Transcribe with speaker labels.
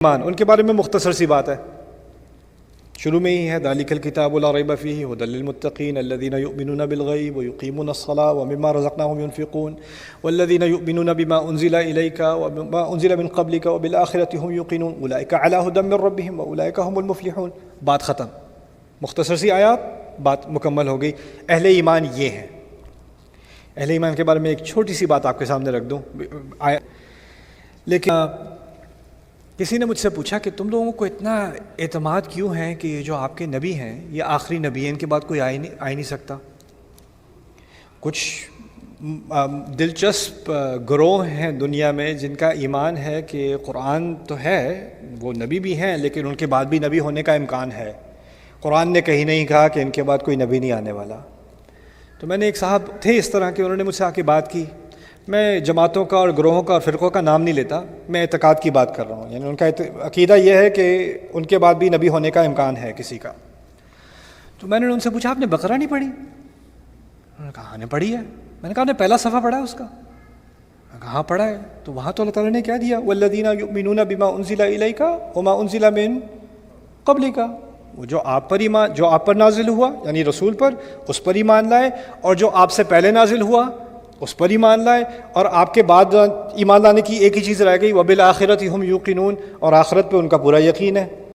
Speaker 1: ایمان ان کے بارے میں مختصر سی بات ہے، شروع میں ہی ہے ذالک الکتاب لا ریب فیہ ھدی للمتقین الذین یؤمنون بالغیب ویقیمون الصلاۃ ومما رزقناہم ینفقون والذین یؤمنون بما انزل الیک وما انزل من قبلک وبالآخرۃ ھم یوقنون اولئک علی ھدی من ربہم واولئک ھم المفلحون۔ بات ختم، مختصر سی آیات، بات مکمل ہو گئی۔ اہل ایمان یہ ہیں۔ اہل ایمان کے بارے میں ایک چھوٹی سی بات آپ کے سامنے رکھ دوں، لیکن کسی نے مجھ سے پوچھا کہ تم لوگوں کو اتنا اعتماد کیوں ہے کہ یہ جو آپ کے نبی ہیں یہ آخری نبی ہیں، ان کے بعد کوئی آ نہیں سکتا۔ کچھ دلچسپ گروہ ہیں دنیا میں جن کا ایمان ہے کہ قرآن تو ہے، وہ نبی بھی ہیں، لیکن ان کے بعد بھی نبی ہونے کا امکان ہے۔ قرآن نے کہیں نہیں کہا کہ ان کے بعد کوئی نبی نہیں آنے والا۔ تو میں نے ایک صاحب تھے اس طرح کے، انہوں نے مجھ سے آ کے بات کی۔ میں جماعتوں کا اور گروہوں کا اور فرقوں کا نام نہیں لیتا، میں اعتقاد کی بات کر رہا ہوں، یعنی ان کا عقیدہ یہ ہے کہ ان کے بعد بھی نبی ہونے کا امکان ہے کسی کا۔ تو میں نے ان سے پوچھا آپ نے بقرہ نہیں پڑھی؟ انہوں نے کہا ہاں نے پڑھی ہے۔ میں نے کہا آپ نے پہلا صفحہ پڑھا ہے اس کا؟ میں نے کہا ہاں پڑھا ہے۔ تو وہاں تو اللہ تعالیٰ نے کیا دیا، والذین یؤمنون بما انزل الیک وما انزل من قبلک، وہ جو آپ پر نازل ہوا یعنی رسول پر، اس پر ایمان لائے، اور جو آپ سے پہلے نازل ہوا اس پر ایمان لائے، اور آپ کے بعد ایمان لانے کی ایک ہی چیز رہ گئی، وبالآخرۃ ھم یوقنون، اور آخرت پہ ان کا پورا یقین ہے۔